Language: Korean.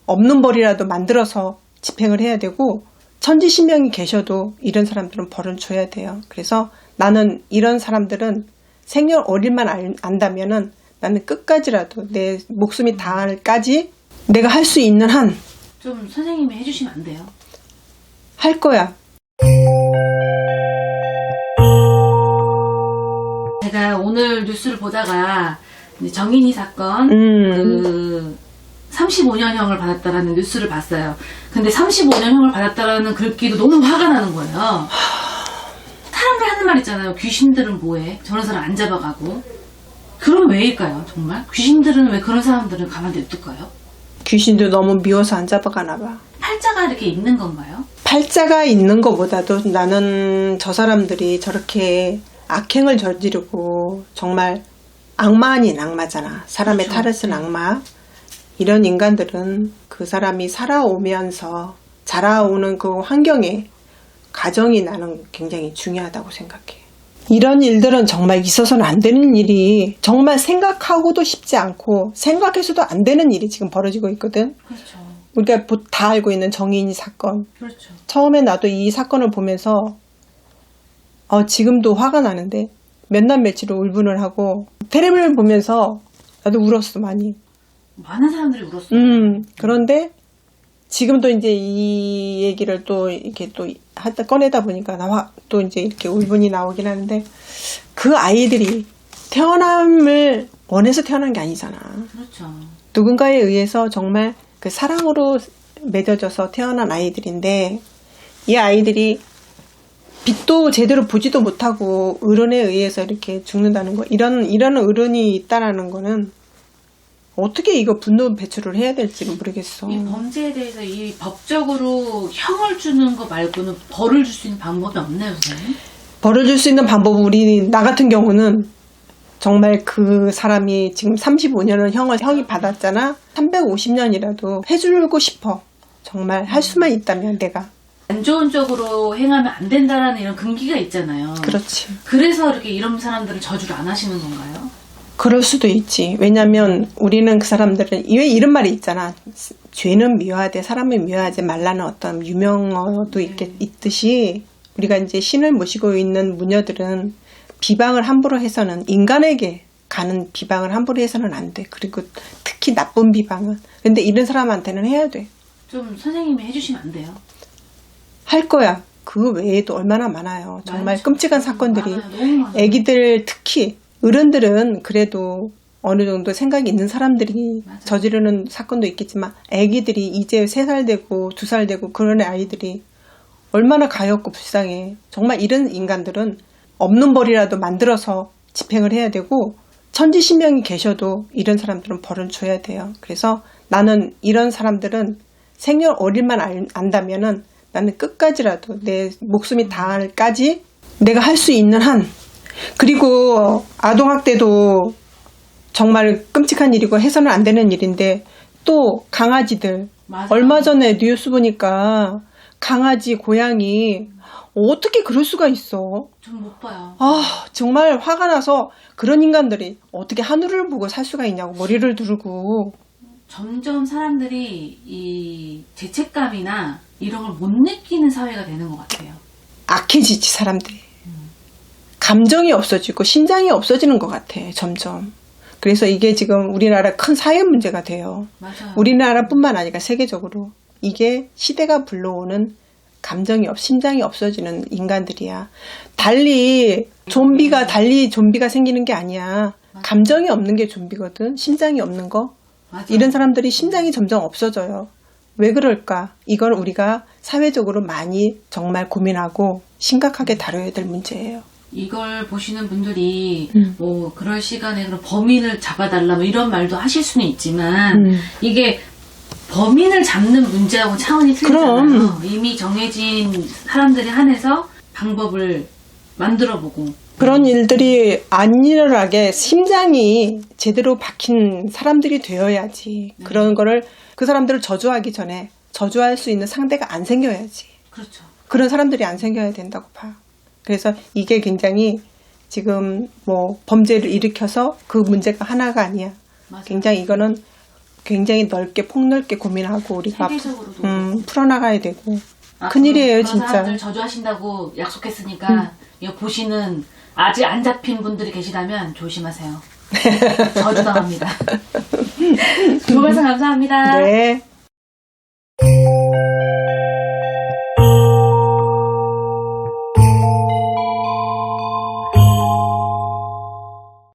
없는 벌이라도 만들어서 집행을 해야 되고, 천지신명이 계셔도 이런 사람들은 벌은 줘야 돼요. 그래서 나는 이런 사람들은 생년월일만 안다면은 나는 끝까지라도 내 목숨이 닿을까지 내가 할 수 있는 한 좀 선생님이 해주시면 안 돼요? 할 거야. 제가 오늘 뉴스를 보다가 이제 정인이 사건 35년형을 받았다라는 뉴스를 봤어요. 근데 35년형을 받았다라는 글귀도 너무 화가 나는 거예요. 사람들 하는 말 있잖아요. 귀신들은 뭐해? 저런 사람 안 잡아가고. 그럼 왜일까요? 정말? 귀신들은 왜 그런 사람들은 가만히 냅둘까요? 귀신도 너무 미워서 안 잡아가나 봐. 팔자가 이렇게 있는 건가요? 팔자가 있는 것보다도 나는 저 사람들이 저렇게 악행을 저지르고 정말 악마 아닌 악마잖아. 사람의 그렇죠. 탈을 쓴 악마. 이런 인간들은 그 사람이 살아오면서 자라오는 그 환경에 가정이 나는 굉장히 중요하다고 생각해. 이런 일들은 정말 있어서는 안 되는 일이, 정말 생각하고도 싶지 않고 생각해서도 안 되는 일이 지금 벌어지고 있거든. 그렇죠. 우리가 다 알고 있는 정인이 사건. 그렇죠. 처음에 나도 이 사건을 보면서 지금도 화가 나는데 몇 날 며칠을 울분을 하고 텔레비를 보면서 나도 울었어 많이. 많은 사람들이 울었어요. 그런데 지금도 이제 이 얘기를 또 이렇게 또 하다 꺼내다 보니까 또 이제 이렇게 울분이 나오긴 하는데, 그 아이들이 태어남을 원해서 태어난 게 아니잖아. 그렇죠. 누군가에 의해서 정말 그 사랑으로 맺어져서 태어난 아이들인데, 이 아이들이 빛도 제대로 보지도 못하고 어른에 의해서 이렇게 죽는다는 거, 이런 어른이 있다라는 거는 어떻게 이거 분노 배출을 해야 될지는 모르겠어. 이 범죄에 대해서 이 법적으로 형을 주는 거 말고는 벌을 줄 수 있는 방법이 없나요, 선생님? 벌을 줄 수 있는 방법은 나 같은 경우는 정말 그 사람이 지금 35년을 형이 받았잖아. 350년이라도 해주고 싶어. 정말 할 수만 있다면 내가. 안 좋은 쪽으로 행하면 안 된다라는 이런 금기가 있잖아요. 그렇지. 그래서 이렇게 이런 사람들은 저주를 안 하시는 건가요? 그럴 수도 있지. 왜냐면 우리는 그 사람들은 왜 이런 말이 있잖아. 죄는 미워하되 사람을 미워하지 말라는 어떤 유명어도 있듯이, 우리가 이제 신을 모시고 있는 무녀들은 비방을 함부로 해서는, 인간에게 가는 비방을 함부로 해서는 안 돼. 그리고 특히 나쁜 비방은. 근데 이런 사람한테는 해야 돼. 좀 선생님이 해주시면 안 돼요? 할 거야. 그 외에도 얼마나 많아요. 정말 많죠. 끔찍한 사건들이. 많아요. 너무 많아요. 애기들 특히. 어른들은 그래도 어느 정도 생각이 있는 사람들이 맞아요. 저지르는 사건도 있겠지만, 애기들이 이제 3살 되고 2살 되고 그런 아이들이 얼마나 가엾고 불쌍해. 정말 이런 인간들은 없는 벌이라도 만들어서 집행을 해야 되고, 천지신명이 계셔도 이런 사람들은 벌은 줘야 돼요. 그래서 나는 이런 사람들은 생년월일만 안다면은 나는 끝까지라도 내 목숨이 닿을까지 내가 할 수 있는 한. 그리고 아동학대도 정말 끔찍한 일이고 해서는 안 되는 일인데, 또 강아지들. 맞아요. 얼마 전에 뉴스 보니까 강아지, 고양이 어떻게 그럴 수가 있어. 전 못 봐요. 정말 화가 나서, 그런 인간들이 어떻게 하늘을 보고 살 수가 있냐고 머리를 두르고. 점점 사람들이 이 죄책감이나 이런 걸 못 느끼는 사회가 되는 것 같아요. 악해지지 사람들이. 감정이 없어지고 심장이 없어지는 것 같아 점점. 그래서 이게 지금 우리나라 큰 사회 문제가 돼요. 맞아요. 우리나라뿐만 아니라 세계적으로 이게 시대가 불러오는 심장이 없어지는 인간들이야. 달리 좀비가 생기는 게 아니야. 감정이 없는 게 좀비거든. 심장이 없는 거. 맞아요. 이런 사람들이 심장이 점점 없어져요. 왜 그럴까? 이걸 우리가 사회적으로 많이 정말 고민하고 심각하게 다뤄야 될 문제예요. 이걸 보시는 분들이 뭐 그럴 시간에 그럼 범인을 잡아달라 뭐 이런 말도 하실 수는 있지만 이게 범인을 잡는 문제하고 차원이 틀리잖아요. 그럼. 이미 정해진 사람들에 한해서 방법을 만들어보고 그런 일들이 안 일어나게 심장이 제대로 박힌 사람들이 되어야지. 그런 거를, 그 사람들을 저주하기 전에 저주할 수 있는 상대가 안 생겨야지. 그렇죠. 그런 사람들이 안 생겨야 된다고 봐요. 그래서 이게 굉장히 지금 뭐 범죄를 일으켜서 그 문제가 하나가 아니야. 맞아요. 굉장히 이거는 굉장히 넓게 폭넓게 고민하고 우리가 세계적으로도 풀어나가야 되고 앞으로 큰일이에요 그런 진짜. 사람들 저주하신다고 약속했으니까 이거 보시는 아직 안 잡힌 분들이 계시다면 조심하세요. 저주당합니다. 두 말씀 감사합니다. 네.